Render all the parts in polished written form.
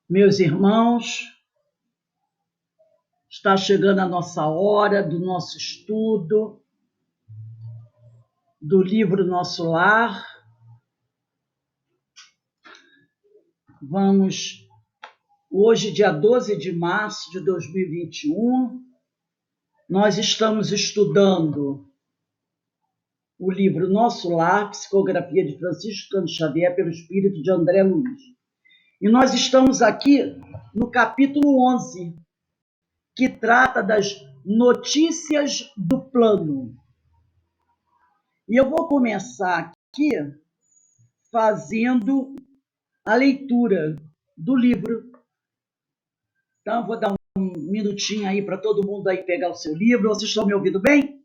Meus irmãos, está chegando a nossa hora do nosso estudo do livro Nosso Lar. Hoje, dia 12 de março de 2021, nós estamos estudando o livro Nosso Lar, Psicografia de Francisco Cândido Xavier, pelo espírito de André Luiz. E nós estamos aqui no capítulo 11, que trata das notícias do plano. E eu vou começar aqui fazendo a leitura do livro. Então, eu vou dar um minutinho aí para todo mundo aí pegar o seu livro. Vocês estão me ouvindo bem?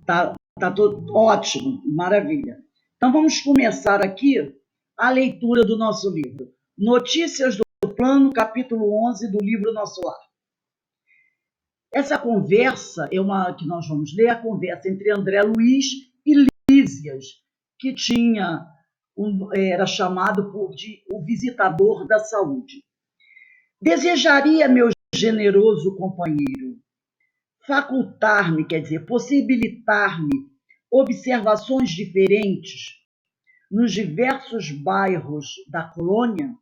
Tá tudo ótimo, maravilha. Então, vamos começar aqui a leitura do nosso livro. Notícias do Plano, capítulo 11 do livro Nosso Lar. Essa conversa é uma que nós vamos ler, a conversa entre André Luiz e Lísias, que era chamado de o visitador da saúde. Desejaria, meu generoso companheiro, facultar-me, quer dizer, possibilitar-me observações diferentes nos diversos bairros da colônia,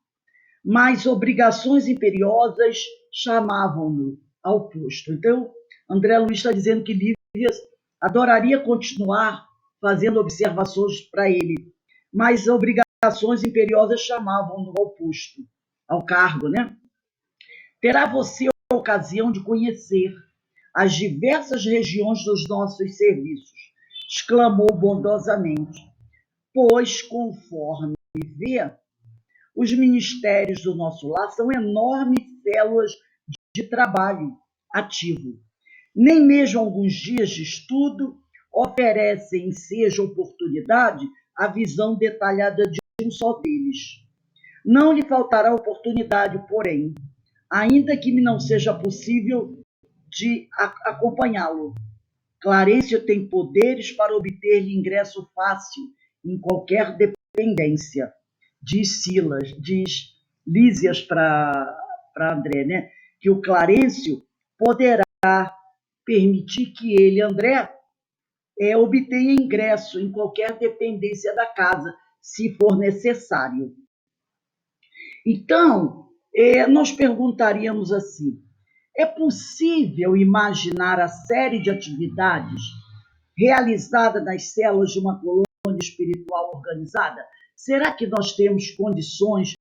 mas obrigações imperiosas chamavam-no ao posto. Então, André Luiz está dizendo que Lísias adoraria continuar fazendo observações para ele, mas obrigações imperiosas chamavam-no ao posto, ao cargo, né? Terá você a ocasião de conhecer as diversas regiões dos nossos serviços, exclamou bondosamente, pois, conforme vê, os ministérios do Nosso Lar são enormes células de trabalho ativo. Nem mesmo alguns dias de estudo oferecem, seja oportunidade, a visão detalhada de um só deles. Não lhe faltará oportunidade, porém, ainda que me não seja possível de acompanhá-lo. Clarencio tem poderes para obter-lhe ingresso fácil em qualquer dependência, diz Lísias para André, né? Que o Clarencio poderá permitir que ele, André, obtenha ingresso em qualquer dependência da casa, se for necessário. Então, nós perguntaríamos assim, é possível imaginar a série de atividades realizada nas células de uma colônia espiritual organizada? Será que nós temos condições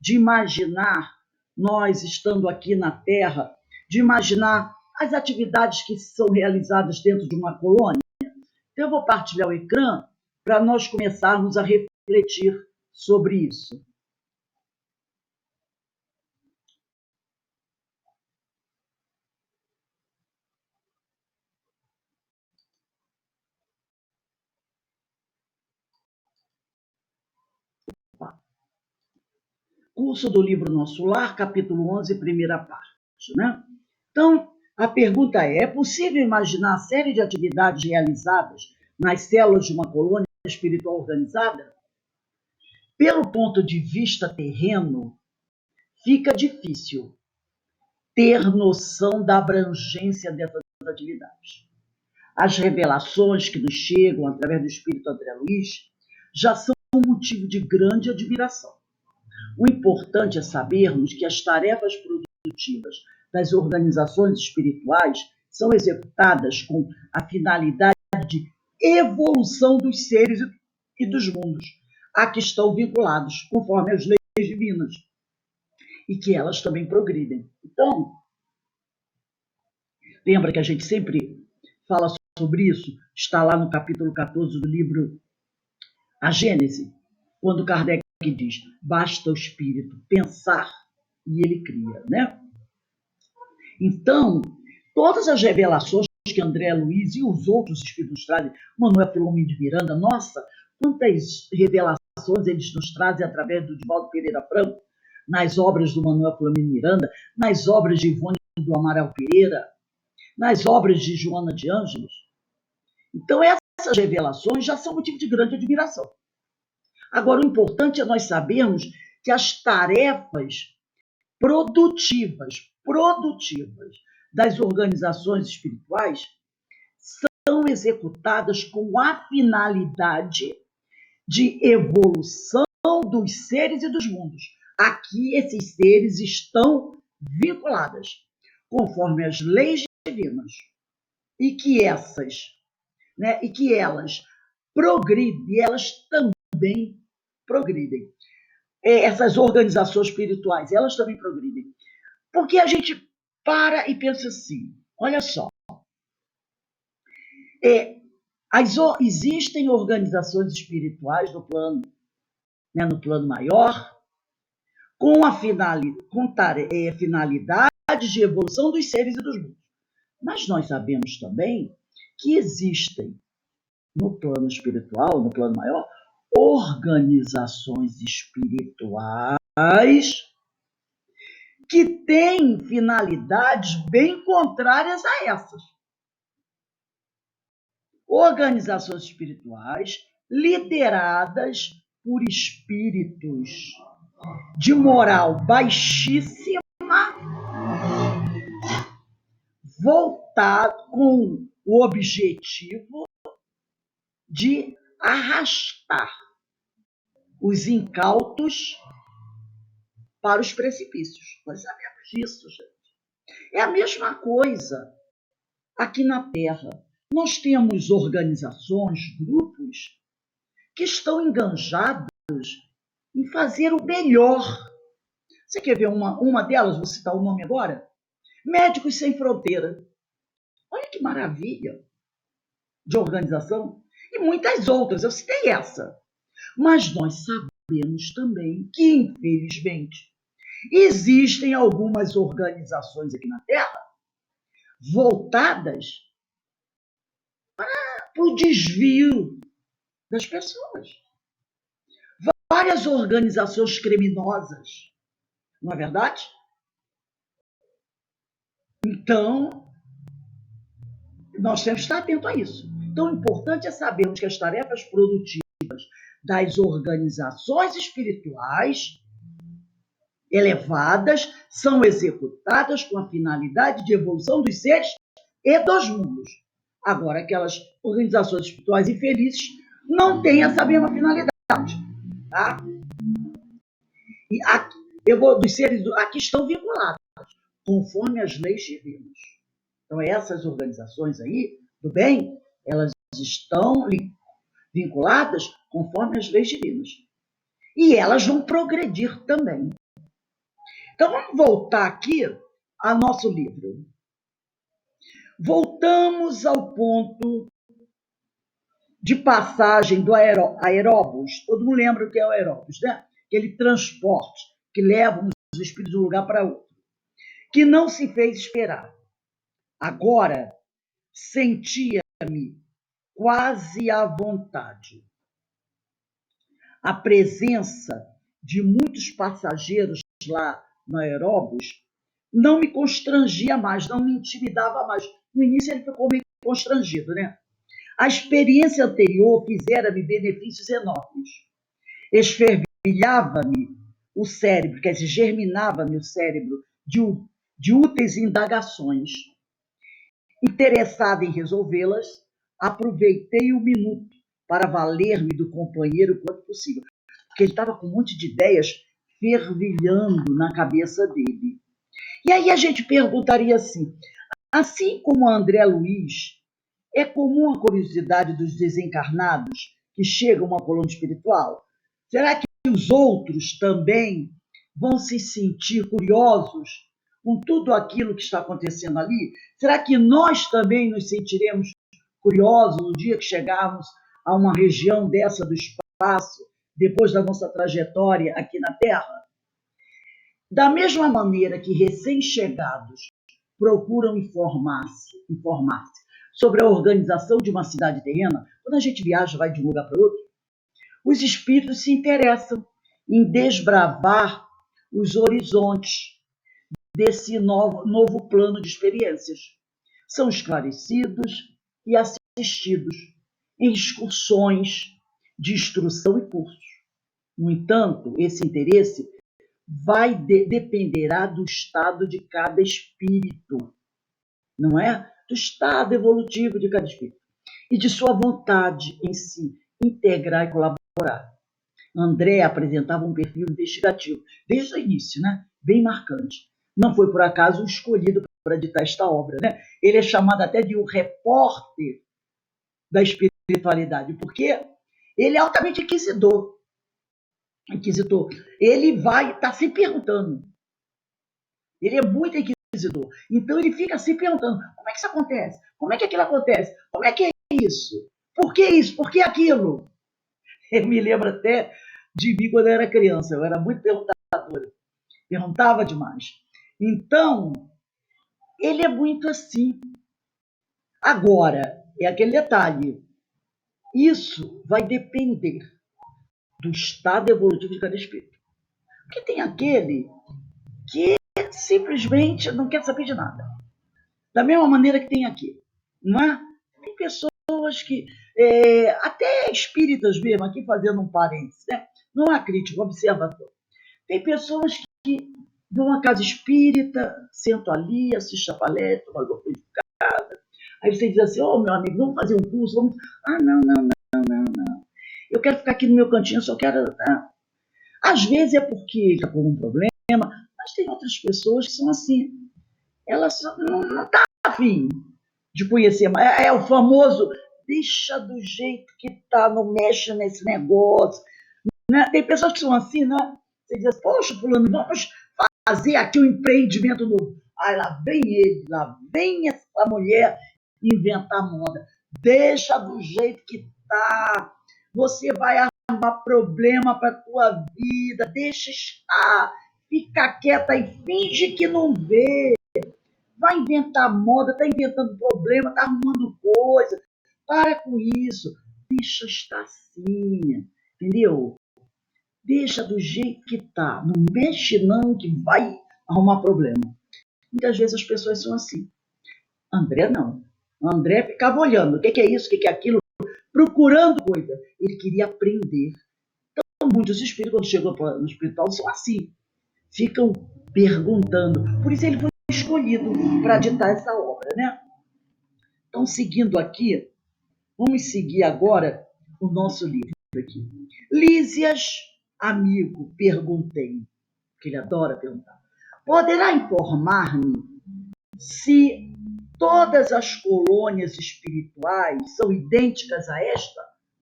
de imaginar, nós estando aqui na Terra, de imaginar as atividades que são realizadas dentro de uma colônia? Então, eu vou partilhar o ecrã para nós começarmos a refletir sobre isso. Curso do livro Nosso Lar, capítulo 11, primeira parte, né? Então, a pergunta é possível imaginar a série de atividades realizadas nas células de uma colônia espiritual organizada? Pelo ponto de vista terreno, fica difícil ter noção da abrangência dessas atividades. As revelações que nos chegam através do Espírito André Luiz já são motivo de grande admiração. O importante é sabermos que as tarefas produtivas das organizações espirituais são executadas com a finalidade de evolução dos seres e dos mundos a que estão vinculados, conforme as leis divinas, e que elas também progridem. Então, lembra que a gente sempre fala sobre isso? Está lá no capítulo 14 do livro A Gênese, quando Kardec diz, basta o espírito pensar e ele cria, né? Então, todas as revelações que André Luiz e os outros espíritos trazem, Manuel Filomeno de Miranda, nossa, quantas revelações eles nos trazem através do Divaldo Pereira Franco, nas obras do Manuel Filomeno de Miranda, nas obras de Ivone do Amaral Pereira, nas obras de Joana de Ângelos. Então, essas revelações já são motivo de grande admiração. Agora, o importante é nós sabermos que as tarefas produtivas das organizações espirituais são executadas com a finalidade de evolução dos seres e dos mundos. Aqui esses seres estão vinculadas conforme as leis divinas e que elas progridem, elas também progridem. Essas organizações espirituais, elas também progridem. Porque a gente para e pensa assim, olha só, existem organizações espirituais no plano maior, com a finalidade de evolução dos seres e dos mundos. Mas nós sabemos também que existem no plano espiritual, no plano maior, organizações espirituais que têm finalidades bem contrárias a essas. Organizações espirituais lideradas por espíritos de moral baixíssima, voltado com o objetivo de arrastar os incautos para os precipícios. Nós sabemos disso, gente. É a mesma coisa aqui na Terra. Nós temos organizações, grupos, que estão enganjados em fazer o melhor. Você quer ver uma delas? Vou citar o nome agora. Médicos Sem Fronteira. Olha que maravilha de organização. E muitas outras, eu citei essa. Mas nós sabemos também que, infelizmente, existem algumas organizações aqui na Terra voltadas para o desvio das pessoas. Várias organizações criminosas, não é verdade? Então, nós temos que estar atentos a isso. Então, o importante é sabermos que as tarefas produtivas das organizações espirituais elevadas são executadas com a finalidade de evolução dos seres e dos mundos. Agora, aquelas organizações espirituais infelizes não têm essa mesma finalidade. Tá? E dos seres aqui estão vinculados, conforme as leis divinas. Então, essas organizações aí, do bem, elas estão vinculadas conforme as leis divinas. E elas vão progredir também. Então, vamos voltar aqui ao nosso livro. Voltamos ao ponto de passagem do aeróbus. Todo mundo lembra o que é o aeróbus, né? Aquele transporte que leva os espíritos de um lugar para outro. Que não se fez esperar. Agora, sentia-me quase à vontade. A presença de muitos passageiros lá no aeróbus não me constrangia mais, não me intimidava mais. No início ele ficou meio constrangido, né? A experiência anterior fizera-me benefícios enormes. Esfervilhava-me o cérebro, quer dizer, germinava-me o cérebro de úteis indagações. Interessada em resolvê-las, aproveitei o minuto para valer-me do companheiro quanto possível, porque ele estava com um monte de ideias fervilhando na cabeça dele. E aí a gente perguntaria assim como André Luiz, é comum a curiosidade dos desencarnados que chegam a uma colônia espiritual? Será que os outros também vão se sentir curiosos com tudo aquilo que está acontecendo ali? Será que nós também nos sentiremos curiosos no dia que chegarmos a uma região dessa do espaço, depois da nossa trajetória aqui na Terra? Da mesma maneira que recém-chegados procuram informar-se sobre a organização de uma cidade terrena, quando a gente viaja, vai de um lugar para outro, os espíritos se interessam em desbravar os horizontes desse novo plano de experiências. São esclarecidos e assistidos em excursões de instrução e cursos. No entanto, esse interesse dependerá do estado de cada espírito, não é? Do estado evolutivo de cada espírito e de sua vontade em se integrar e colaborar. André apresentava um perfil investigativo, desde o início, né? Bem marcante. Não foi por acaso escolhido para editar esta obra, né? Ele é chamado até de o repórter da espiritualidade, porque ele é altamente inquisidor. Ele vai estar se perguntando. Ele é muito inquisidor. Então ele fica se perguntando: como é que isso acontece? Como é que aquilo acontece? Como é que é isso? Por que isso? Por que aquilo? Ele me lembra até de mim quando eu era criança. Eu era muito perguntadora. Perguntava demais. Então, ele é muito assim. Agora, é aquele detalhe. Isso vai depender do estado evolutivo de cada espírito. Porque tem aquele que simplesmente não quer saber de nada. Da mesma maneira que tem aqui. Não é? Tem pessoas que, até espíritas mesmo, aqui fazendo um parênteses, né? Não há crítica, observação. Tem pessoas que vão a uma casa espírita, sentam ali, assistem a palestra, tomam café de casa. Aí você diz assim: meu amigo, vamos fazer um curso? Vamos... não. Eu quero ficar aqui no meu cantinho, só quero... Às vezes é porque está com um problema, mas tem outras pessoas que são assim. Elas não estão afim de conhecer mais. É o famoso, deixa do jeito que está, não mexe nesse negócio. Né? Tem pessoas que são assim, né? Você diz assim: poxa, fulano, vamos fazer aqui um empreendimento novo. Aí lá vem ele, lá vem essa mulher inventar moda. Deixa do jeito que está. Você vai arrumar problema para a tua vida. Deixa estar. Fica quieta e finge que não vê. Vai inventar moda, está inventando problema, está arrumando coisa. Para com isso. Deixa estar assim. Entendeu? Deixa do jeito que tá. Não mexe não, que vai arrumar problema. Muitas vezes as pessoas são assim. André não. André ficava olhando. O que é isso, o que é aquilo? Procurando coisa. Ele queria aprender. Então, muitos espíritos, quando chegam no espiritual, são assim. Ficam perguntando. Por isso ele foi escolhido para ditar essa obra, né? Então, seguindo aqui, vamos seguir agora o nosso livro aqui. Lísias, amigo, perguntei, que ele adora perguntar. Poderá informar-me se todas as colônias espirituais são idênticas a esta?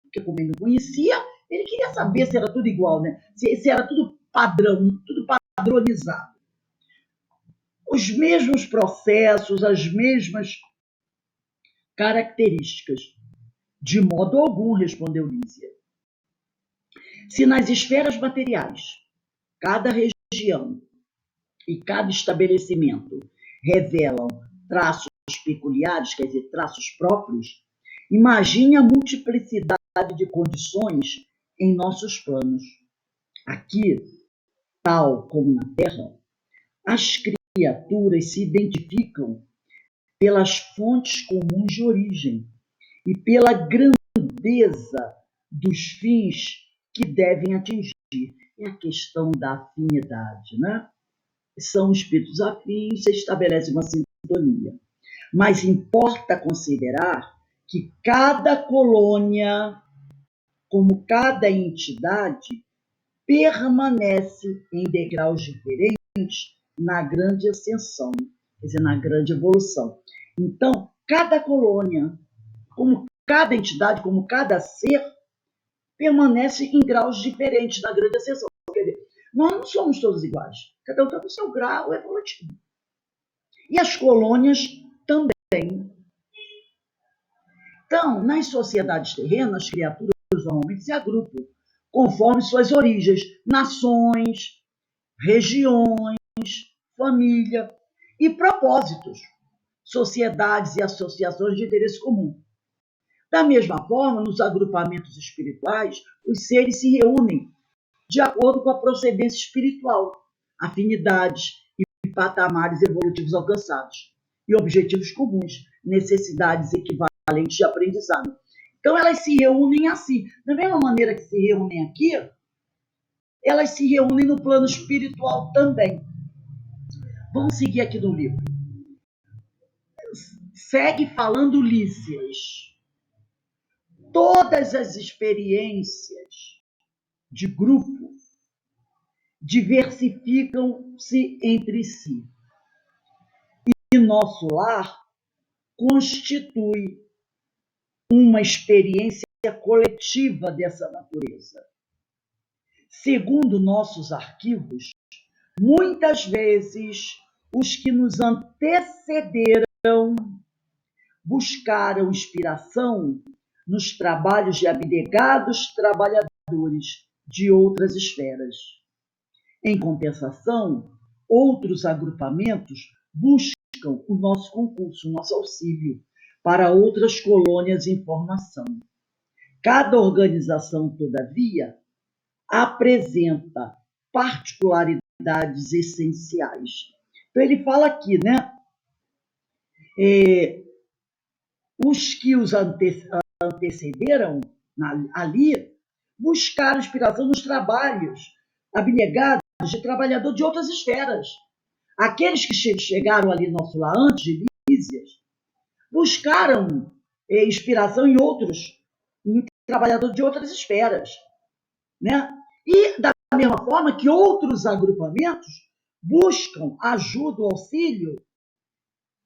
Porque como ele não conhecia, ele queria saber se era tudo igual, né? Se era tudo padrão, tudo padronizado. Os mesmos processos, as mesmas características. De modo algum, respondeu Lísia. Se nas esferas materiais, cada região e cada estabelecimento revelam traços peculiares, quer dizer, traços próprios, imagine a multiplicidade de condições em nossos planos. Aqui, tal como na Terra, as criaturas se identificam pelas fontes comuns de origem e pela grandeza dos fins que devem atingir. É a questão da afinidade, né? São espíritos afins, se estabelece uma sintonia. Mas importa considerar que cada colônia, como cada entidade, permanece em degraus diferentes na grande ascensão, quer dizer, na grande evolução. Então, cada colônia, como cada entidade, como cada ser, permanece em graus diferentes na grande ascensão. Quer dizer, nós não somos todos iguais. Cada um está no seu grau evolutivo. E as colônias também. Então, nas sociedades terrenas, as criaturas normalmente se agrupam conforme suas origens, nações, regiões, família e propósitos, sociedades e associações de interesse comum. Da mesma forma, nos agrupamentos espirituais, os seres se reúnem de acordo com a procedência espiritual, afinidades e patamares evolutivos alcançados, e objetivos comuns, necessidades equivalentes de aprendizado. Então, elas se reúnem assim. Da mesma maneira que se reúnem aqui, elas se reúnem no plano espiritual também. Vamos seguir aqui no livro. Segue falando Lísias. Todas as experiências de grupo diversificam-se entre si. E nosso lar constitui uma experiência coletiva dessa natureza. Segundo nossos arquivos, muitas vezes os que nos antecederam buscaram inspiração nos trabalhos de abnegados trabalhadores de outras esferas. Em compensação, outros agrupamentos buscam o nosso concurso, o nosso auxílio para outras colônias em formação. Cada organização, todavia, apresenta particularidades essenciais. Então, ele fala aqui, né? Os que os antecederam ali buscaram inspiração nos trabalhos abnegados de trabalhador de outras esferas. Aqueles que chegaram ali no nosso lar antes de Lísias buscaram inspiração em outros, em trabalhadores de outras esferas, né? E da mesma forma que outros agrupamentos buscam ajuda, auxílio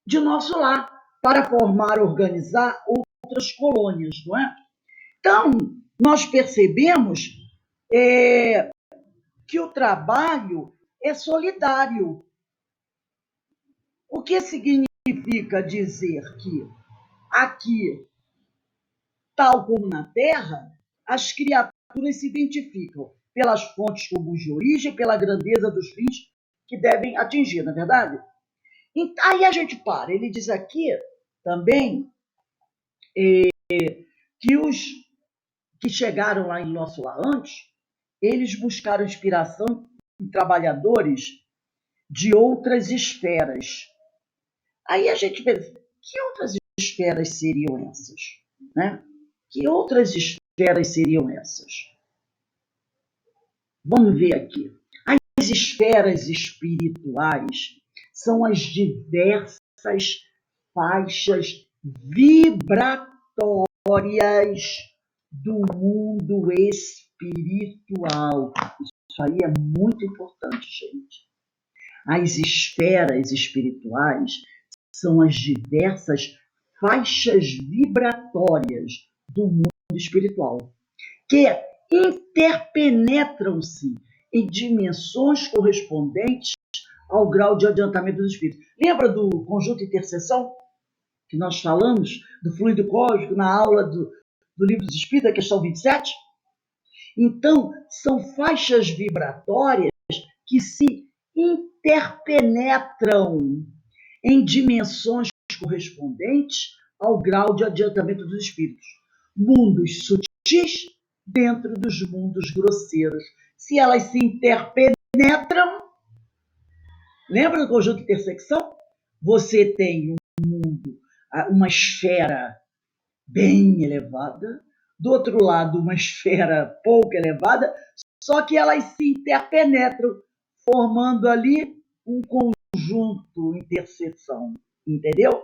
de nosso lar para formar, organizar outras colônias, não é? Então, nós percebemos que o trabalho é solidário. O que significa dizer que aqui, tal como na Terra, as criaturas se identificam pelas fontes comuns de origem, pela grandeza dos fins que devem atingir, não é verdade? Aí a gente para. Ele diz aqui também que os que chegaram lá em nosso lar antes, eles buscaram inspiração em trabalhadores de outras esferas. Aí a gente pensa, que outras esferas seriam essas? Né? Que outras esferas seriam essas? Vamos ver aqui. As esferas espirituais são as diversas faixas vibratórias do mundo espiritual. Isso aí é muito importante, gente. As esferas espirituais são as diversas faixas vibratórias do mundo espiritual, que interpenetram-se em dimensões correspondentes ao grau de adiantamento dos espíritos. Lembra do conjunto de interseção que nós falamos, do fluido cósmico, na aula do Livro dos Espíritos, a questão 27? Então, são faixas vibratórias que se interpenetram em dimensões correspondentes ao grau de adiantamento dos espíritos. Mundos sutis dentro dos mundos grosseiros. Se elas se interpenetram, lembra do conjunto de intersecção? Você tem um mundo, uma esfera bem elevada, do outro lado uma esfera pouco elevada, só que elas se interpenetram, formando ali um conjunto interseção, entendeu?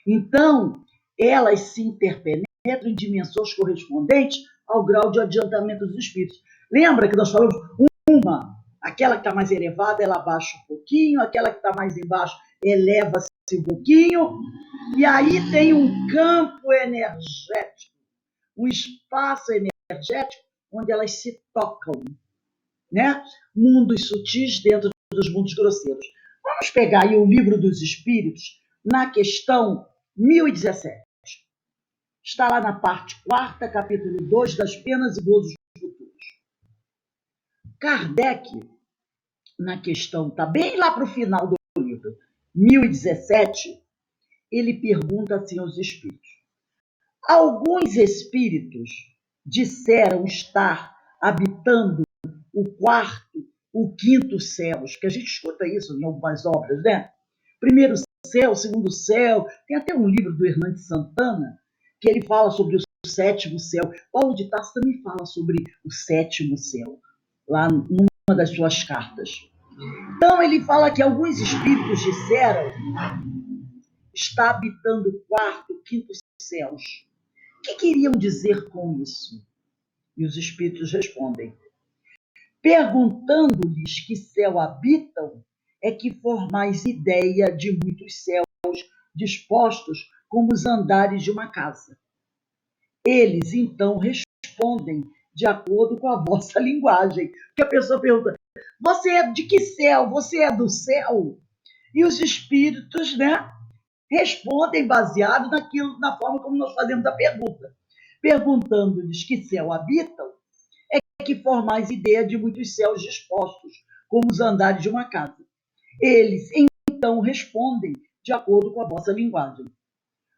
Então, elas se interpenetram em dimensões correspondentes ao grau de adiantamento dos espíritos. Lembra que nós falamos aquela que está mais elevada, ela abaixa um pouquinho, aquela que está mais embaixo eleva-se um pouquinho, e aí tem um campo energético, um espaço energético onde elas se tocam, né? Mundos sutis dentro dos mundos grosseiros. Vamos pegar aí o Livro dos Espíritos, na questão 1017. Está lá na parte 4ª, capítulo 2, das penas e gozos futuros. Kardec, na questão, está bem lá para o final do livro, 1017, ele pergunta assim aos espíritos. Alguns espíritos disseram estar habitando o 4º, o 5º céus, que a gente escuta isso em algumas obras, né? Primeiro céu, segundo céu, tem até um livro do Hernani Santana, que ele fala sobre o 7º céu. Paulo de Tarso também fala sobre o 7º céu. lá numa das suas cartas. Então ele fala que alguns espíritos disseram: está habitando o quarto, quinto céus. O que queriam dizer com isso? E os espíritos respondem: perguntando-lhes que céu habitam, é que formais ideia de muitos céus dispostos como os andares de uma casa. Eles então respondem de acordo com a vossa linguagem. Porque a pessoa pergunta: você é de que céu? Você é do céu? E os espíritos, né, respondem baseado naquilo, na forma como nós fazemos a pergunta. Perguntando-lhes que céu habitam, é que formais ideia de muitos céus dispostos, como os andares de uma casa. Eles então respondem de acordo com a vossa linguagem.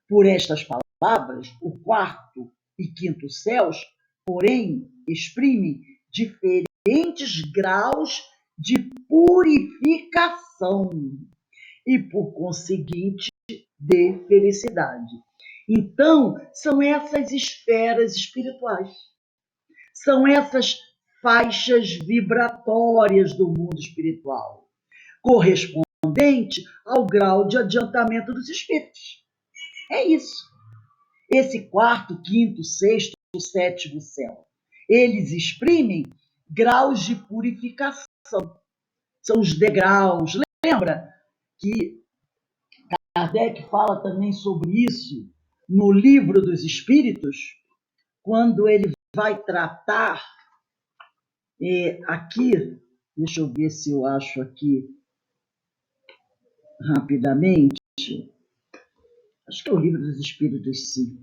Por estas palavras, o quarto e quinto céus, porém, exprimem diferentes graus de purificação e, por conseguinte, de felicidade. Então, são essas esferas espirituais, são essas faixas vibratórias do mundo espiritual, correspondente ao grau de adiantamento dos espíritos. É isso. Esse quarto, quinto, sexto, sétimo céu, eles exprimem graus de purificação. São os degraus. Lembra que Kardec fala também sobre isso no Livro dos Espíritos, quando ele vai tratar aqui, deixa eu ver se eu acho aqui rapidamente, acho que é o Livro dos Espíritos, sim.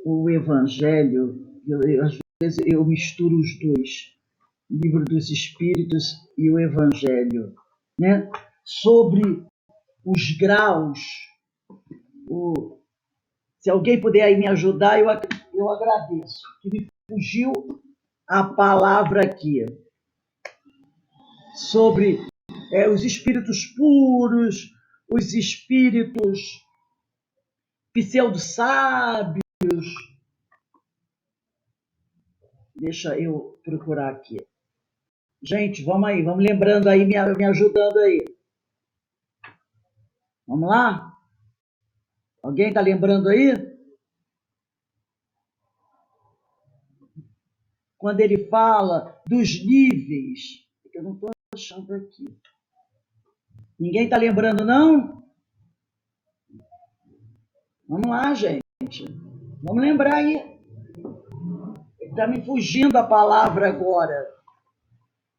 O Evangelho, às vezes eu misturo os dois, o Livro dos Espíritos e o Evangelho, né? Sobre os graus. Se alguém puder aí me ajudar, eu agradeço. Que me fugiu a palavra aqui. Sobre os espíritos puros, os espíritos pseudo-sábios. Deixa eu procurar aqui. Gente, vamos aí, vamos lembrando aí, me ajudando aí. Vamos lá? Alguém está lembrando aí? Quando ele fala dos níveis, eu não estou achando aqui. Ninguém está lembrando, não? Vamos lá, gente. Vamos lembrar aí. Está me fugindo a palavra agora.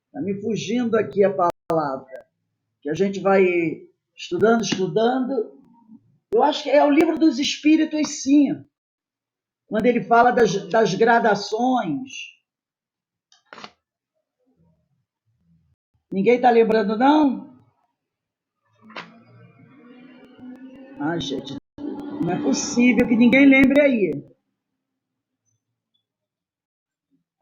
Está me fugindo aqui a palavra. Que a gente vai estudando. Eu acho que é o Livro dos Espíritos, sim. Quando ele fala das gradações. Ninguém está lembrando, não? Ah, gente, não é possível que ninguém lembre aí.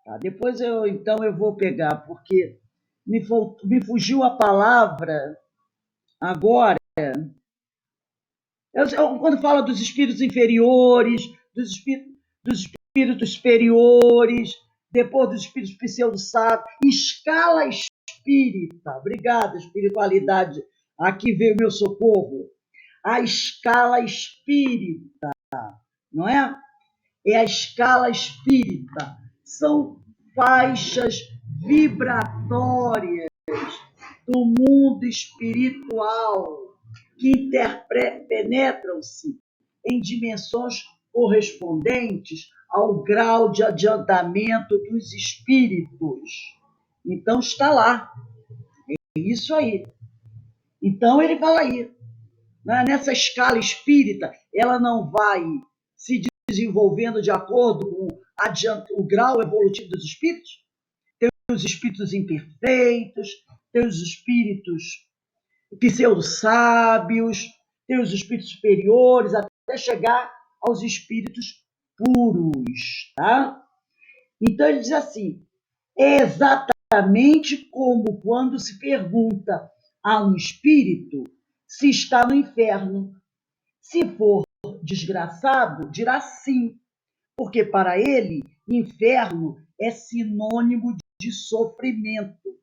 Tá, depois então eu vou pegar, porque me fugiu a palavra agora. Quando fala dos espíritos inferiores, dos espíritos superiores, depois dos espíritos pseudo-sábios, escala espírita. Obrigada, espiritualidade. Aqui veio o meu socorro. A escala espírita, não é? É a escala espírita. São faixas vibratórias do mundo espiritual que penetram-se em dimensões correspondentes ao grau de adiantamento dos espíritos. Então está lá. É isso aí. Então ele fala aí, né? Nessa escala espírita, ela não vai se desenvolvendo de acordo com o grau evolutivo dos espíritos? Tem os espíritos imperfeitos, tem os espíritos pseudo-sábios, tem os espíritos superiores, até chegar aos espíritos puros, tá? Então ele diz assim, é exatamente como quando se pergunta a um espírito se está no inferno. Se for desgraçado, dirá sim, porque para ele, inferno é sinônimo de sofrimento.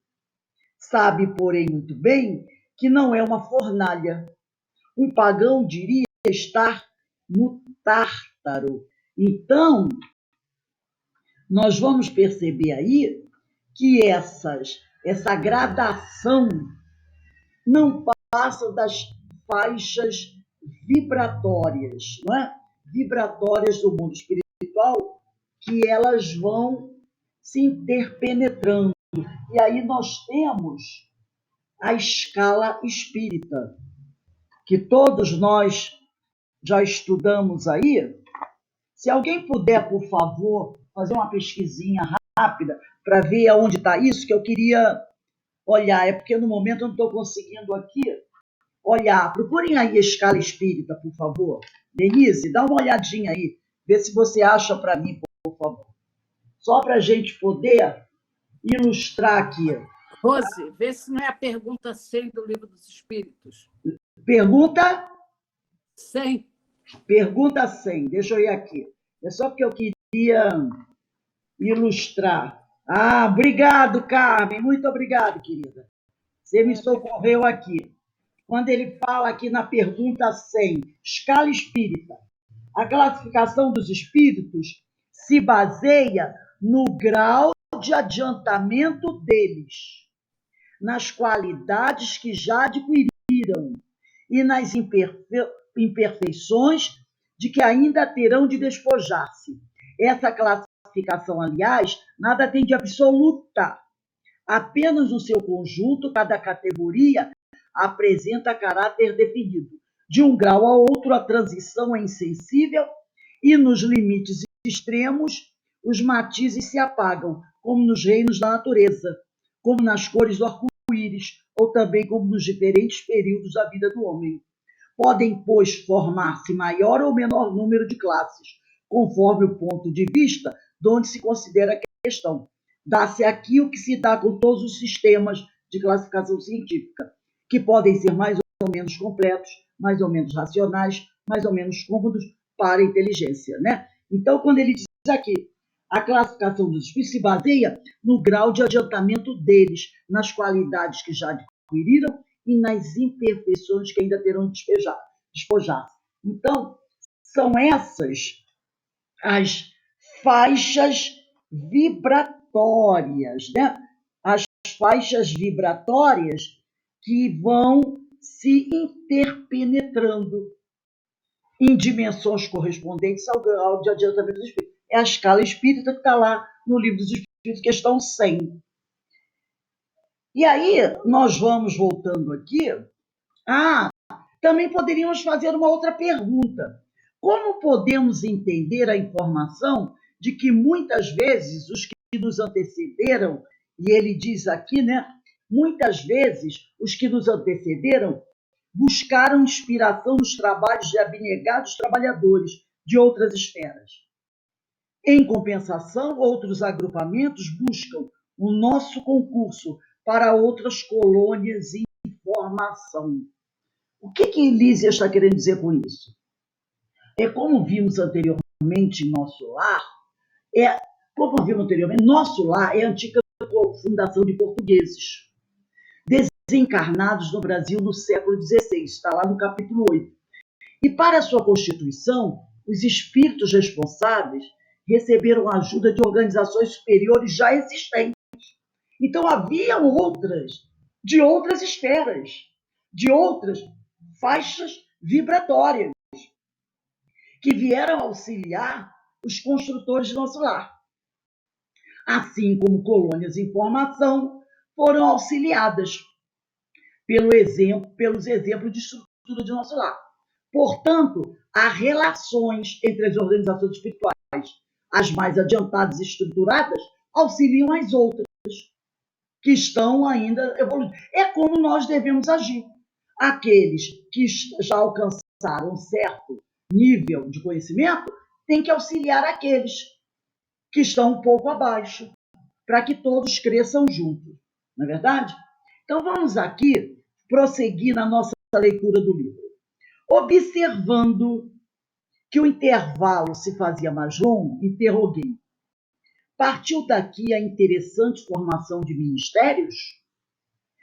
Sabe, porém, muito bem que não é uma fornalha. Um pagão diria estar no Tártaro. Então, nós vamos perceber aí que essa gradação não passa das faixas vibratórias, não é? Vibratórias do mundo espiritual, que elas vão se interpenetrando. E aí nós temos a escala espírita, que todos nós já estudamos aí. Se alguém puder, por favor, fazer uma pesquisinha rápida para ver aonde está isso, que eu queria olhar. É porque no momento eu não estou conseguindo aqui olhar. Procurem aí a escala espírita, por favor. Denise, dá uma olhadinha aí. Vê se você acha para mim, por favor. Só para a gente poder ilustrar aqui. Rose, vê se não é a pergunta 100 do Livro dos Espíritos. Pergunta 100. Pergunta 100. Deixa eu ir aqui. É só porque eu queria ilustrar. Ah, obrigado, Carmen. Muito obrigado, querida. Você me socorreu aqui. Quando ele fala aqui na pergunta 100, escala espírita, a classificação dos espíritos se baseia no grau de adiantamento deles, nas qualidades que já adquiriram e nas imperfeições de que ainda terão de despojar-se. Essa classificação, aliás, nada tem de absoluta. Apenas no seu conjunto, cada categoria apresenta caráter definido. De um grau a outro, a transição é insensível e nos limites extremos, os matizes se apagam, como nos reinos da natureza, como nas cores do arco-íris, ou também como nos diferentes períodos da vida do homem. Podem, pois, formar-se maior ou menor número de classes, conforme o ponto de vista de onde se considera a questão. Dá-se aqui o que se dá com todos os sistemas de classificação científica, que podem ser mais ou menos completos, mais ou menos racionais, mais ou menos cômodos para a inteligência, né? Então, quando ele diz aqui, a classificação dos espíritos se baseia no grau de adiantamento deles, nas qualidades que já adquiriram e nas imperfeições que ainda terão de despojar-se. Então, são essas as faixas vibratórias, né? As faixas vibratórias que vão se interpenetrando em dimensões correspondentes ao grau de adiantamento do espírito. É a escala espírita que está lá no Livro dos Espíritos, questão 100. E aí, nós vamos voltando aqui. Também poderíamos fazer uma outra pergunta. Como podemos entender a informação de que muitas vezes os que nos antecederam, e ele diz aqui, né? Muitas vezes os que nos antecederam buscaram inspiração nos trabalhos de abnegados trabalhadores de outras esferas. Em compensação, outros agrupamentos buscam o nosso concurso para outras colônias em formação. O que Lísia está querendo dizer com isso? É como vimos anteriormente em nosso lar, nosso lar é a antiga fundação de portugueses, desencarnados no Brasil no século XVI, está lá no capítulo 8. E para a sua constituição, os espíritos responsáveis receberam a ajuda de organizações superiores já existentes. Então, haviam outras, de outras esferas, de outras faixas vibratórias, que vieram auxiliar os construtores de nosso lar. Assim como colônias em formação foram auxiliadas pelos exemplos de estrutura de nosso lar. Portanto, há relações entre as organizações espirituais. As mais adiantadas e estruturadas auxiliam as outras, que estão ainda evoluindo. É como nós devemos agir. Aqueles que já alcançaram certo nível de conhecimento têm que auxiliar aqueles que estão um pouco abaixo, para que todos cresçam juntos. Não é verdade? Então, vamos aqui prosseguir na nossa leitura do livro. Observando que o intervalo se fazia mais longo, interroguei: Partiu daqui a interessante formação de ministérios?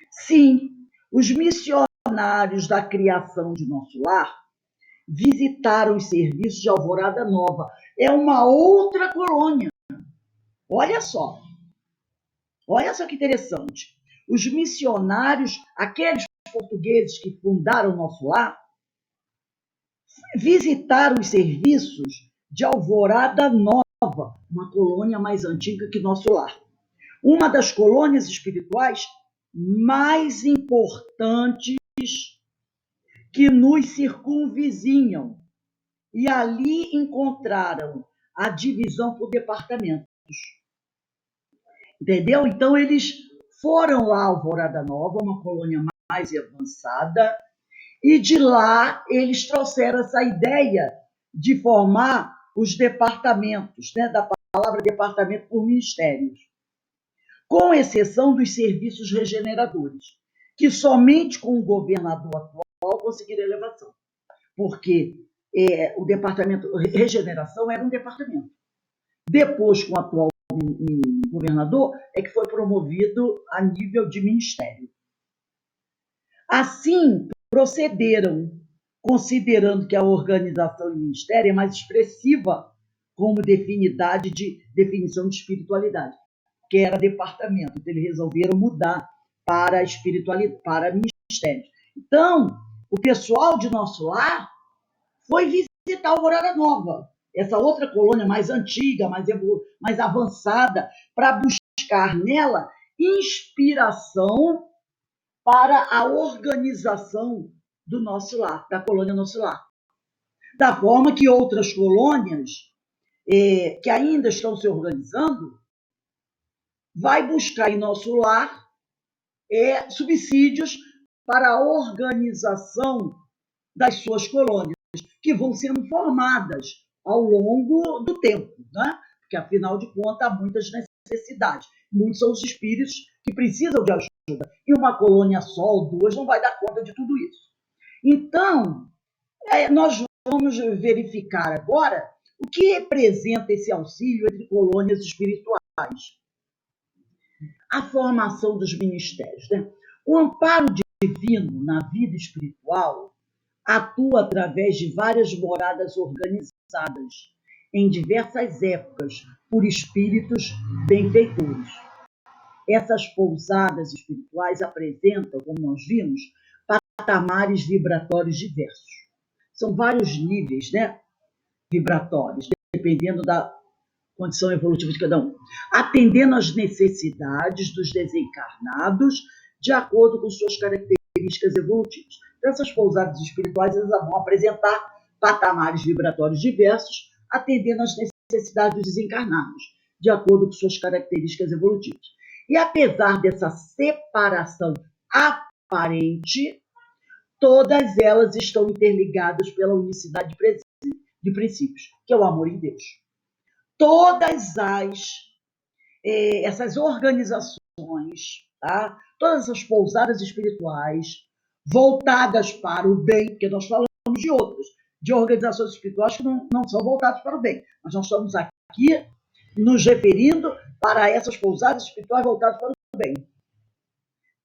Sim, os missionários da criação de nosso lar visitaram os serviços de Alvorada Nova. É uma outra colônia. Olha só que interessante. Os missionários, aqueles portugueses que fundaram nosso lar, visitaram os serviços de Alvorada Nova, uma colônia mais antiga que nosso lar. Uma das colônias espirituais mais importantes que nos circunvizinham. E ali encontraram a divisão por departamentos. Entendeu? Então, eles foram lá a Alvorada Nova, uma colônia mais avançada, e de lá eles trouxeram essa ideia de formar os departamentos, né, da palavra departamento por ministérios, com exceção dos serviços regeneradores, que somente com o governador atual conseguiram elevação, porque o departamento regeneração era um departamento. Depois, com o atual governador, é que foi promovido a nível de ministério. Assim, procederam, considerando que a organização e ministério é mais expressiva como definição de espiritualidade, que era departamento. Então, eles resolveram mudar para espiritualidade, para ministérios. Então, o pessoal de nosso lar foi visitar a Alvorada Nova, essa outra colônia mais antiga, mais avançada, para buscar nela inspiração para a organização do nosso lar, da colônia Nosso Lar. Da forma que outras colônias que ainda estão se organizando vai buscar em nosso lar subsídios para a organização das suas colônias, que vão sendo formadas ao longo do tempo, né? Porque, afinal de contas, há muitas necessidades. Muitos são os espíritos que precisam de ajuda. E uma colônia só ou duas não vai dar conta de tudo isso. Então, nós vamos verificar agora o que representa esse auxílio entre colônias espirituais. A formação dos ministérios, né? O amparo divino na vida espiritual atua através de várias moradas organizadas em diversas épocas por espíritos benfeitores. Essas pousadas espirituais apresentam, como nós vimos, patamares vibratórios diversos. São vários níveis, né, vibratórios, dependendo da condição evolutiva de cada um, atendendo às necessidades dos desencarnados de acordo com suas características evolutivas. Então, essas pousadas espirituais elas vão apresentar patamares vibratórios diversos, atendendo às necessidades dos desencarnados, de acordo com suas características evolutivas. E apesar dessa separação aparente, todas elas estão interligadas pela unicidade de princípios, que é o amor em Deus. Todas essas organizações, tá? Todas essas pousadas espirituais voltadas para o bem, porque nós falamos de outras, de organizações espirituais que não são voltadas para o bem, mas nós estamos aqui nos referindo para essas pousadas espirituais voltadas para o bem.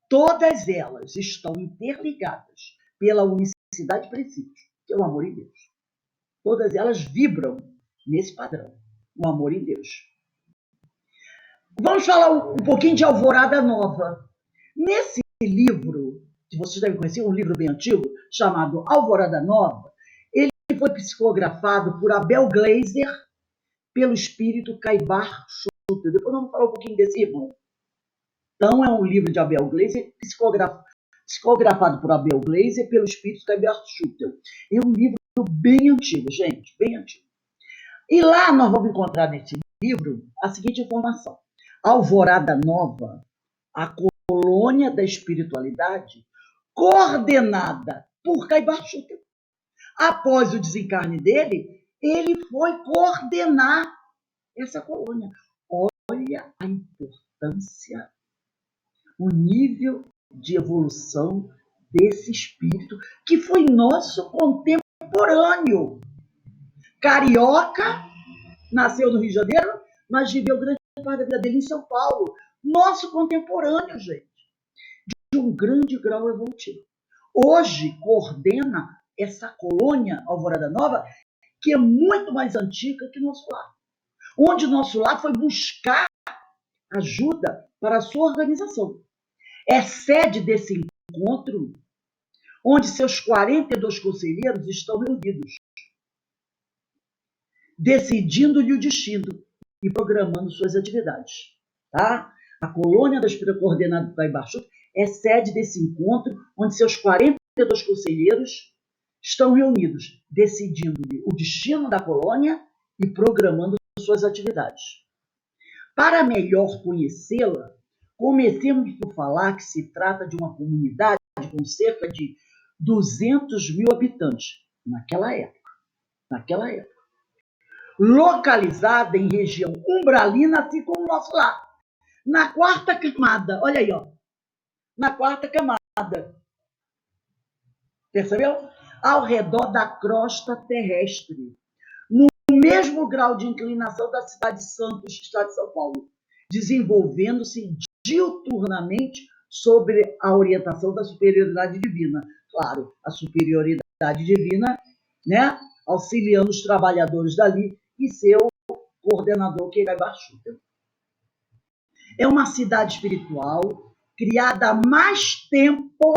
Todas elas estão interligadas pela unicidade de princípios, que é o amor em Deus. Todas elas vibram nesse padrão, o amor em Deus. Vamos falar um pouquinho de Alvorada Nova. Nesse livro, que vocês devem conhecer, um livro bem antigo, chamado Alvorada Nova, ele foi psicografado por Abel Gleiser, pelo espírito Caibar Schutter. Depois vamos falar um pouquinho desse irmão. Então, é um livro de Abel Gleiser, psicografado por Abel Gleiser, pelo espírito Caibar Schutter. É um livro bem antigo, gente, bem antigo. E lá nós vamos encontrar nesse livro a seguinte informação. Alvorada Nova, a colônia da espiritualidade, coordenada por Caibar Schutter. Após o desencarne dele, ele foi coordenar essa colônia. Olha a importância, o nível de evolução desse espírito, que foi nosso contemporâneo. Carioca, nasceu no Rio de Janeiro, mas viveu grande parte da vida dele em São Paulo, nosso contemporâneo, gente, de um grande grau evolutivo. Hoje coordena essa colônia Alvorada Nova, que é muito mais antiga que nosso lar, onde nosso lar foi buscar ajuda para a sua organização. É sede desse encontro onde seus 42 conselheiros estão reunidos, decidindo-lhe o destino e programando suas atividades. Tá? A colônia da Espírita coordenada por Caibar Schutter é sede desse encontro onde seus 42 conselheiros estão reunidos, decidindo-lhe o destino da colônia e programando suas atividades. Para melhor conhecê-la, comecemos por falar que se trata de uma comunidade com cerca de 200 mil habitantes, naquela época, localizada em região umbralina, assim como o nosso lar, na quarta camada, olha aí, ó, na quarta camada, percebeu? Ao redor da crosta terrestre, no mesmo grau de inclinação da cidade de Santos, estado de São Paulo, desenvolvendo-se diuturnamente sobre a orientação da superioridade divina. Claro, a superioridade divina, né, auxiliando os trabalhadores dali e seu coordenador, que é Caibar Schutter. É uma cidade espiritual criada há mais tempo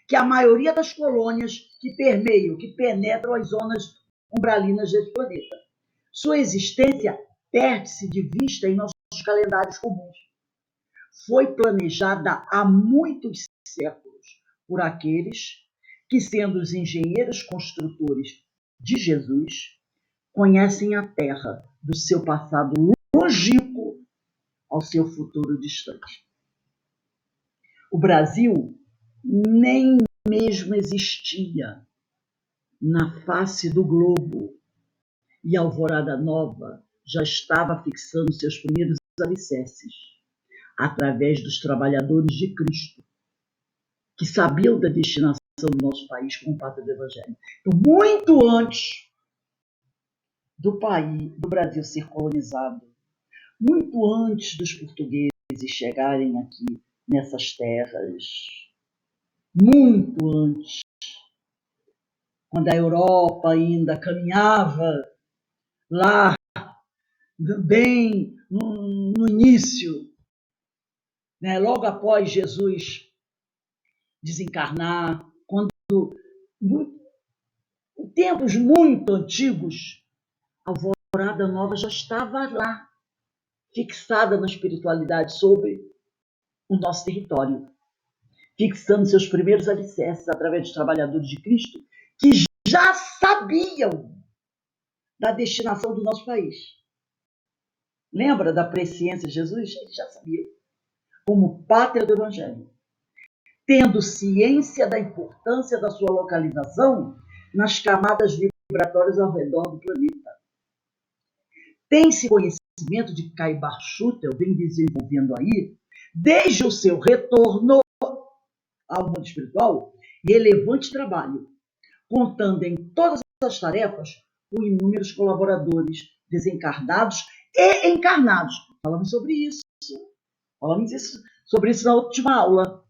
que a maioria das colônias que permeiam, que penetram as zonas umbralinas desse planeta. Sua existência perde-se de vista em nossos calendários comuns. Foi planejada há muitos séculos por aqueles que, sendo os engenheiros construtores de Jesus, conhecem a Terra do seu passado longínquo ao seu futuro distante. O Brasil nem mesmo existia na face do globo e Alvorada Nova já estava fixando seus primeiros alicerces através dos trabalhadores de Cristo, que sabiam da destinação do nosso país como pátria do Evangelho. Então, muito antes do Brasil ser colonizado, muito antes dos portugueses chegarem aqui nessas terras, muito antes, quando a Europa ainda caminhava lá, bem no início, né, logo após Jesus desencarnar, quando, em tempos muito antigos, a Alvorada Nova já estava lá, fixada na espiritualidade sobre o nosso território, fixando seus primeiros alicerces através dos trabalhadores de Cristo, que já sabiam da destinação do nosso país. Lembra da presciência de Jesus? Ele já sabia. Como pátria do Evangelho, tendo ciência da importância da sua localização nas camadas vibratórias ao redor do planeta. Tem-se conhecimento de que Caibar Schutter vem desenvolvendo aí, desde o seu retorno ao mundo espiritual, relevante trabalho, contando em todas as tarefas com inúmeros colaboradores desencarnados e encarnados. Falamos sobre isso na última aula,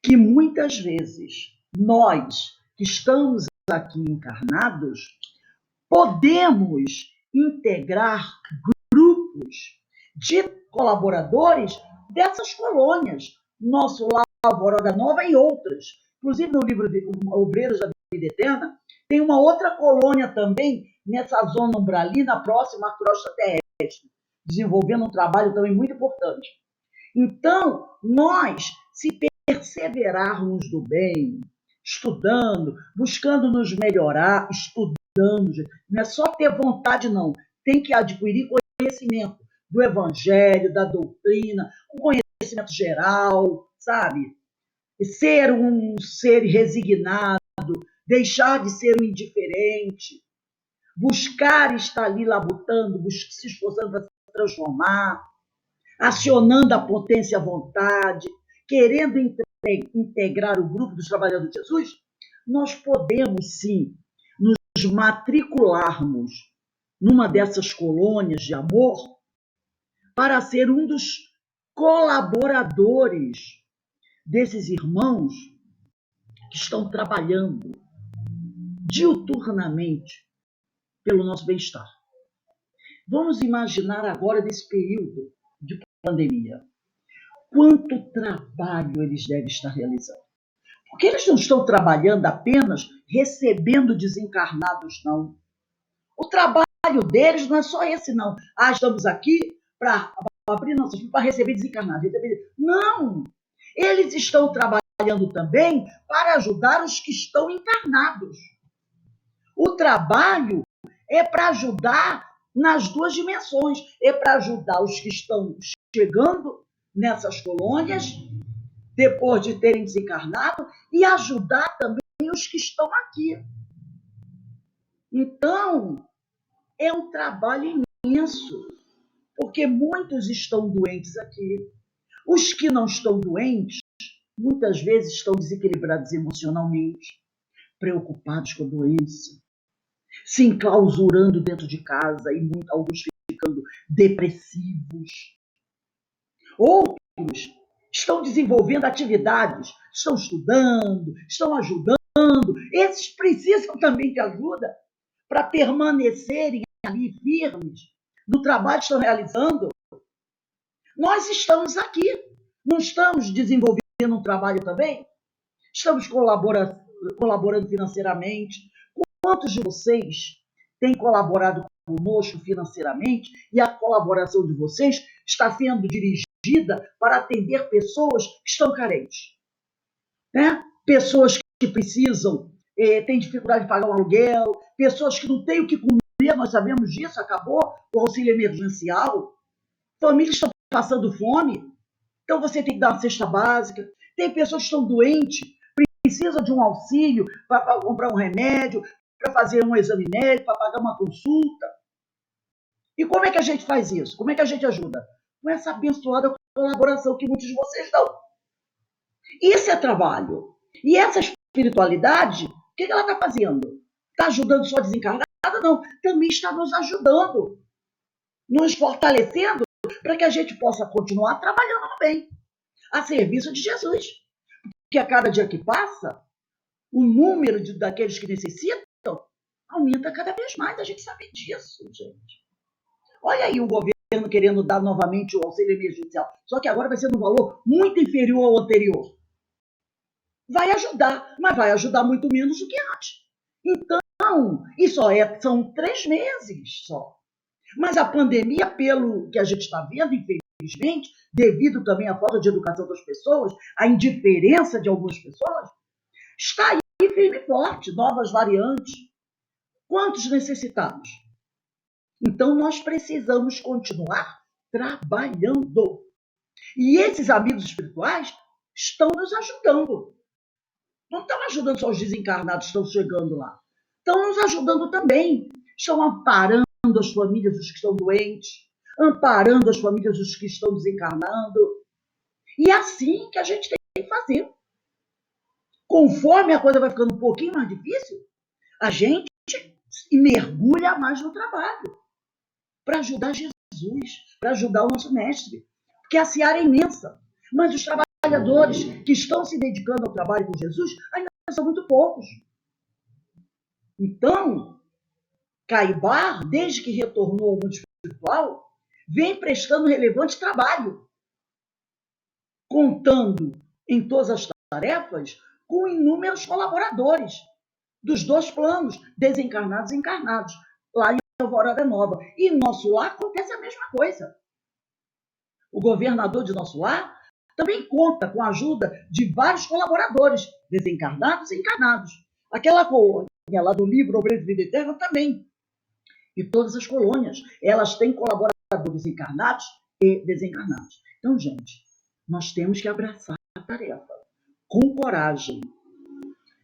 que muitas vezes nós que estamos aqui encarnados podemos integrar grupos de colaboradores dessas colônias, nosso lar Alvorada Nova e outras. Inclusive no livro Obreiros da Vida Eterna, tem uma outra colônia também nessa zona umbralina próxima à crosta terrestre, desenvolvendo um trabalho também muito importante. Então, nós, se perseverarmos do bem, estudando, buscando nos melhorar, estudando, não é só ter vontade, não. Tem que adquirir conhecimento do Evangelho, da doutrina, um conhecimento geral, sabe? Ser um ser resignado, deixar de ser um indiferente, buscar estar ali labutando, se esforçando para se transformar, acionando a potência à vontade, querendo integrar o grupo dos trabalhadores de Jesus, nós podemos sim nos matricularmos numa dessas colônias de amor para ser um dos colaboradores desses irmãos que estão trabalhando diuturnamente pelo nosso bem-estar. Vamos imaginar agora desse período de pandemia. Quanto trabalho eles devem estar realizando. Porque eles não estão trabalhando apenas recebendo desencarnados, não. O trabalho deles não é só esse, não. Estamos aqui para abrir nossas vidas, para receber desencarnados. Não! Eles estão trabalhando também para ajudar os que estão encarnados. O trabalho é para ajudar nas duas dimensões. É para ajudar os que estão chegando nessas colônias, depois de terem desencarnado, e ajudar também os que estão aqui. Então, é um trabalho imenso, porque muitos estão doentes aqui. Os que não estão doentes, muitas vezes estão desequilibrados emocionalmente, preocupados com a doença, se enclausurando dentro de casa e alguns ficando depressivos. Outros estão desenvolvendo atividades, estão estudando, estão ajudando. Esses precisam também de ajuda para permanecerem ali firmes no trabalho que estão realizando. Nós estamos aqui, não estamos desenvolvendo um trabalho também? Estamos colaborando financeiramente. Quantos de vocês têm colaborado conosco financeiramente e a colaboração de vocês está sendo dirigida para atender pessoas que estão carentes? Né? Pessoas que precisam, têm dificuldade de pagar um aluguel, pessoas que não têm o que comer, nós sabemos disso, acabou o auxílio emergencial, famílias estão passando fome, então você tem que dar uma cesta básica, tem pessoas que estão doentes, precisam de um auxílio para comprar um remédio, para fazer um exame médico, para pagar uma consulta. E como é que a gente faz isso? Como é que a gente ajuda? Com essa abençoada colaboração que muitos de vocês dão. Isso é trabalho. E essa espiritualidade, o que ela está fazendo? Está ajudando só a desencarnada? Não. Também está nos ajudando, nos fortalecendo para que a gente possa continuar trabalhando no bem, a serviço de Jesus. Porque a cada dia que passa, o número daqueles que necessitam aumenta cada vez mais. A gente sabe disso, gente. Olha aí o governo querendo dar novamente o auxílio emergencial. Só que agora vai ser um valor muito inferior ao anterior. Vai ajudar, mas vai ajudar muito menos do que antes. Então, e são 3 meses só. Mas a pandemia, pelo que a gente está vendo, infelizmente, devido também à falta de educação das pessoas, à indiferença de algumas pessoas, está aí firme e forte, novas variantes. Quantos necessitados? Então, nós precisamos continuar trabalhando. E esses amigos espirituais estão nos ajudando. Não estão ajudando só os desencarnados que estão chegando lá. Estão nos ajudando também. Estão amparando as famílias dos que estão doentes, amparando as famílias dos que estão desencarnando. E é assim que a gente tem que fazer. Conforme a coisa vai ficando um pouquinho mais difícil, a gente mergulha mais no trabalho para ajudar Jesus, para ajudar o nosso mestre. Porque a seara é imensa. Mas os trabalhadores que estão se dedicando ao trabalho com Jesus ainda são muito poucos. Então, Caibar, desde que retornou ao mundo espiritual, vem prestando relevante trabalho, contando em todas as tarefas com inúmeros colaboradores dos 2 planos, desencarnados e encarnados, lá em Alvorada Nova. E em nosso lar acontece a mesma coisa. O governador de nosso lar também conta com a ajuda de vários colaboradores, desencarnados e encarnados. Aquela colônia lá do livro Obreiro de Vida Eterna também. E todas as colônias, elas têm colaboradores encarnados e desencarnados. Então, gente, nós temos que abraçar a tarefa com coragem,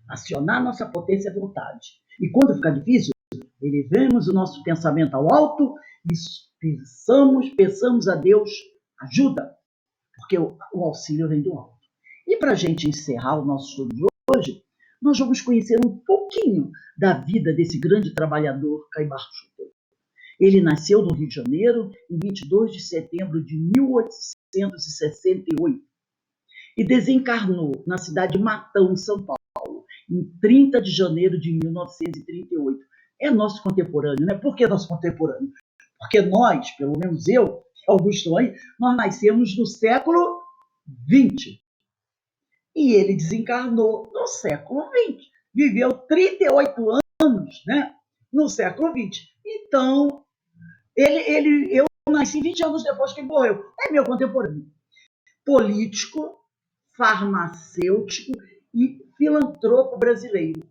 acionar nossa potência e vontade. E quando ficar difícil, elevemos o nosso pensamento ao alto e peçamos a Deus ajuda, porque o auxílio vem do alto. E para a gente encerrar o nosso estudo de hoje, nós vamos conhecer um pouquinho da vida desse grande trabalhador Caibar Schutel. Ele nasceu no Rio de Janeiro em 22 de setembro de 1868 e desencarnou na cidade de Matão, em São Paulo, em 30 de janeiro de 1938. É nosso contemporâneo, né? Por que nosso contemporâneo? Porque nós, pelo menos eu, Augusto Anjo, nós nascemos no século XX. E ele desencarnou no século XX. Viveu 38 anos, né, no século XX. Então, eu nasci 20 anos depois que ele morreu. É meu contemporâneo. Político, farmacêutico e filantropo brasileiro.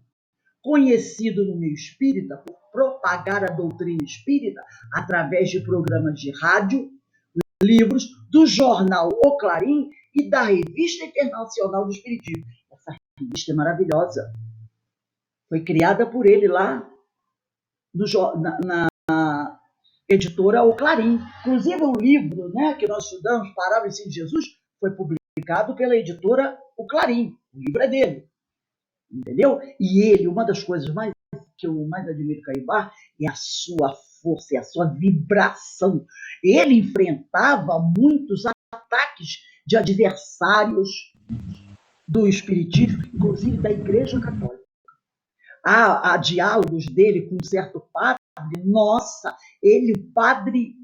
Conhecido no meio espírita por propagar a doutrina espírita através de programas de rádio, livros, do jornal O Clarim e da Revista Internacional do Espiritismo. Essa revista é maravilhosa. Foi criada por ele lá na editora O Clarim. Inclusive, o livro, né, que nós estudamos, Parábolas de Jesus, foi publicado pela editora O Clarim. O livro é dele. Entendeu? E ele, uma das coisas que eu mais admiro Caibar é a sua força, é a sua vibração. Ele enfrentava muitos ataques de adversários do espiritismo, inclusive da Igreja Católica. Há diálogos dele com um certo padre, nossa, o padre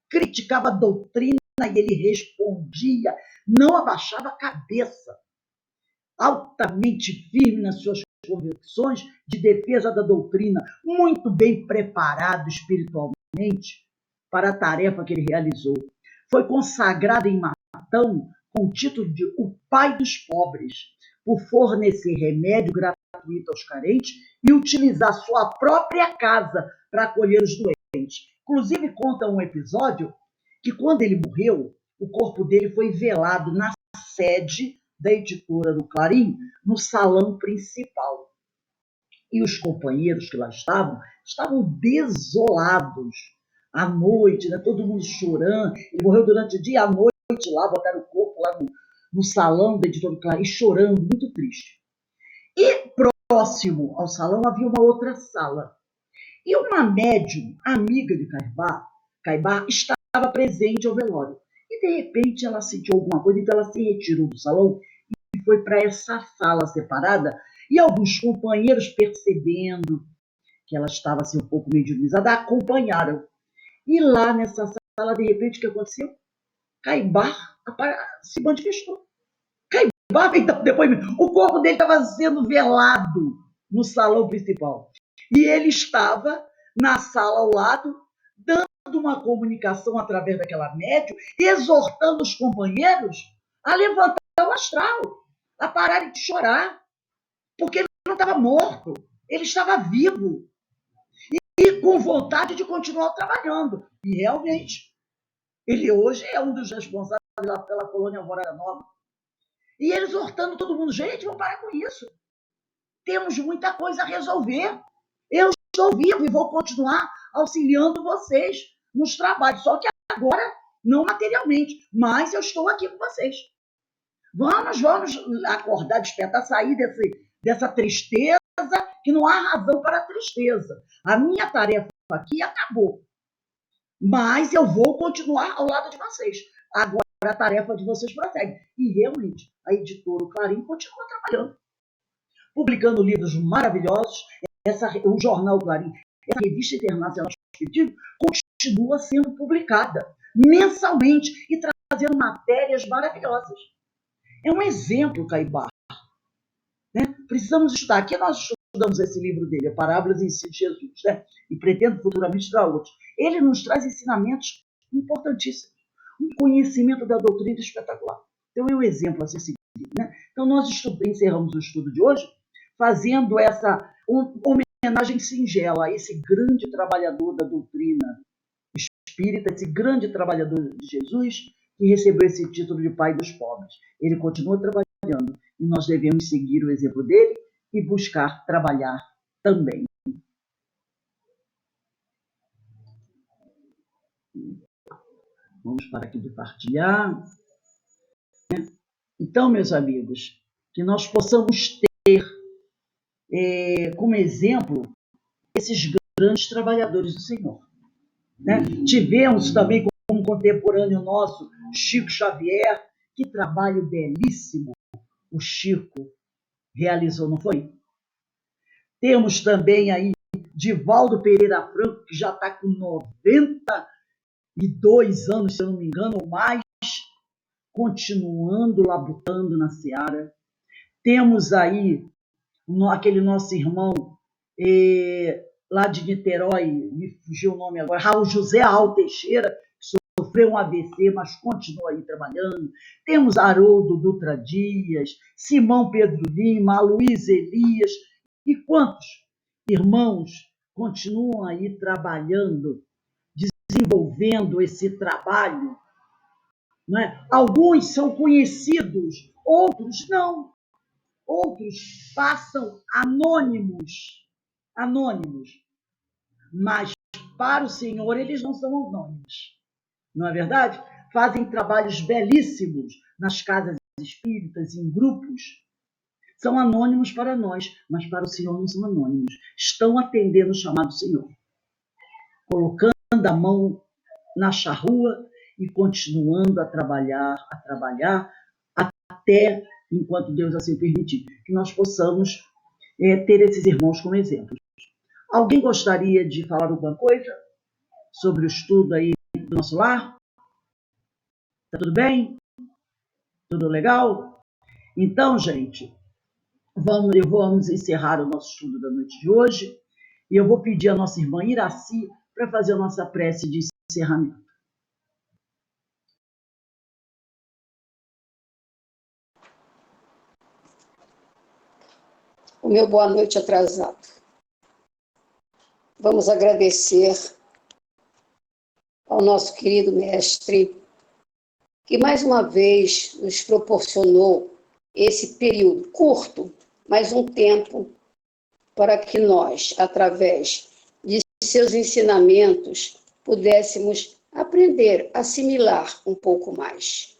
criticava a doutrina e ele respondia, não abaixava a cabeça, altamente firme nas suas convicções de defesa da doutrina, muito bem preparado espiritualmente para a tarefa que ele realizou. Foi consagrado em Matão com o título de o pai dos pobres, por fornecer remédio gratuito aos carentes e utilizar sua própria casa para acolher os doentes. Inclusive, conta um episódio que, quando ele morreu, o corpo dele foi velado na sede da editora do Clarim, no salão principal. E os companheiros que lá estavam desolados. À noite, né, todo mundo chorando. Ele morreu durante o dia e a noite lá, botaram o corpo lá no salão da editora do Clarim, chorando, muito triste. E próximo ao salão havia uma outra sala. E uma médium, amiga de Caibar, estava presente ao velório. E, de repente, ela sentiu alguma coisa, então ela se retirou do salão e foi para essa sala separada. E alguns companheiros, percebendo que ela estava assim, um pouco mediunizada, a acompanharam. E lá nessa sala, de repente, o que aconteceu? Caibar se manifestou. Caibar, então, depois, o corpo dele estava sendo velado no salão principal. E ele estava na sala ao lado, dando uma comunicação através daquela médium, exortando os companheiros a levantar o astral, a pararem de chorar, porque ele não estava morto, ele estava vivo e com vontade de continuar trabalhando. E realmente, ele hoje é um dos responsáveis pela colônia Alvorada Nova. E ele exortando todo mundo, gente, vamos parar com isso. Temos muita coisa a resolver. Eu estou vivo e vou continuar auxiliando vocês nos trabalhos, só que agora não materialmente, mas eu estou aqui com vocês. Vamos acordar, despertar, sair dessa tristeza, que não há razão para a tristeza. A minha tarefa aqui acabou, mas eu vou continuar ao lado de vocês. Agora a tarefa de vocês prossegue. E realmente, a editora Clarim continua trabalhando, publicando livros maravilhosos. O jornal Clarim, essa revista internacional espiritismo, continua sendo publicada mensalmente e trazendo matérias maravilhosas. É um exemplo, Caibar. Né? Precisamos estudar. Aqui nós estudamos esse livro dele, Parábolas e Ensino de Jesus, né? E pretendo futuramente estudar outros. Ele nos traz ensinamentos importantíssimos, um conhecimento da doutrina espetacular. Então é um exemplo a ser seguido. Né? Então nós encerramos o estudo de hoje fazendo essa homenagem singela a esse grande trabalhador da doutrina espírita, esse grande trabalhador de Jesus, que recebeu esse título de pai dos pobres. Ele continua trabalhando e nós devemos seguir o exemplo dele e buscar trabalhar também. Vamos parar aqui de partilhar. Então, meus amigos, que nós possamos ter como exemplo esses grandes trabalhadores do Senhor. né? Tivemos também como contemporâneo nosso Chico Xavier, que trabalho belíssimo o Chico realizou, não foi? Temos também aí Divaldo Pereira Franco, que já está com 92 anos, se eu não me engano, ou mais, continuando labutando na seara. Temos aí aquele nosso irmão lá de Niterói, me fugiu o nome agora, Raul José Raul Teixeira, que sofreu um AVC, mas continua aí trabalhando. Temos Haroldo Dutra Dias, Simão Pedro Lima, Luiz Elias, e quantos irmãos continuam aí trabalhando, desenvolvendo esse trabalho, não é? Alguns são conhecidos, outros não. Outros passam anônimos, mas para o Senhor eles não são anônimos, não é verdade? Fazem trabalhos belíssimos nas casas espíritas, em grupos. São anônimos para nós, mas para o Senhor não são anônimos. Estão atendendo o chamado do Senhor, colocando a mão na charrua e continuando a trabalhar, até enquanto Deus assim permitir, que nós possamos ter esses irmãos como exemplos. Alguém gostaria de falar alguma coisa sobre o estudo aí do nosso lar? Tá tudo bem? Tudo legal? Então, gente, vamos encerrar o nosso estudo da noite de hoje e eu vou pedir a nossa irmã Iraci para fazer a nossa prece de encerramento. O meu boa noite atrasado. Vamos agradecer ao nosso querido mestre, que mais uma vez nos proporcionou esse período curto, mas um tempo para que nós, através de seus ensinamentos, pudéssemos aprender, assimilar um pouco mais.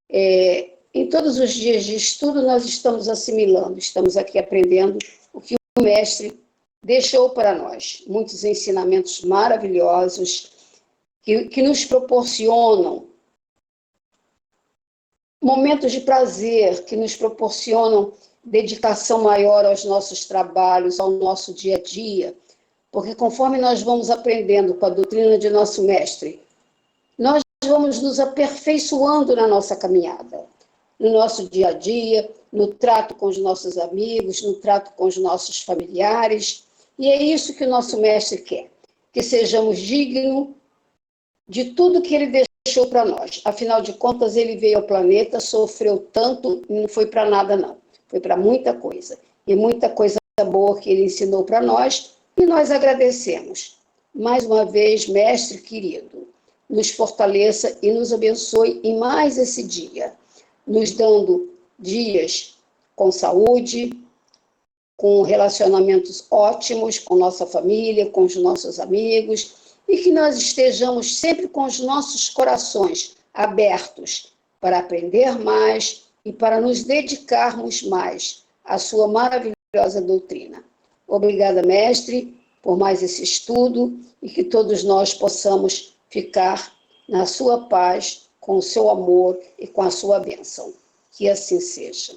Em todos os dias de estudo, nós estamos assimilando, estamos aqui aprendendo o que o mestre deixou para nós. Muitos ensinamentos maravilhosos que nos proporcionam momentos de prazer, que nos proporcionam dedicação maior aos nossos trabalhos, ao nosso dia a dia, porque conforme nós vamos aprendendo com a doutrina de nosso mestre, nós vamos nos aperfeiçoando na nossa caminhada, no nosso dia a dia, no trato com os nossos amigos, no trato com os nossos familiares. E é isso que o nosso mestre quer, que sejamos dignos de tudo que ele deixou para nós. Afinal de contas, ele veio ao planeta, sofreu tanto e não foi para nada, não. Foi para muita coisa. E muita coisa boa que ele ensinou para nós, e nós agradecemos. Mais uma vez, mestre querido, nos fortaleça e nos abençoe em mais esse dia, nos dando dias com saúde, com relacionamentos ótimos com nossa família, com os nossos amigos, e que nós estejamos sempre com os nossos corações abertos para aprender mais e para nos dedicarmos mais à sua maravilhosa doutrina. Obrigada, mestre, por mais esse estudo e que todos nós possamos ficar na sua paz, com o seu amor e com a sua bênção. Que assim seja.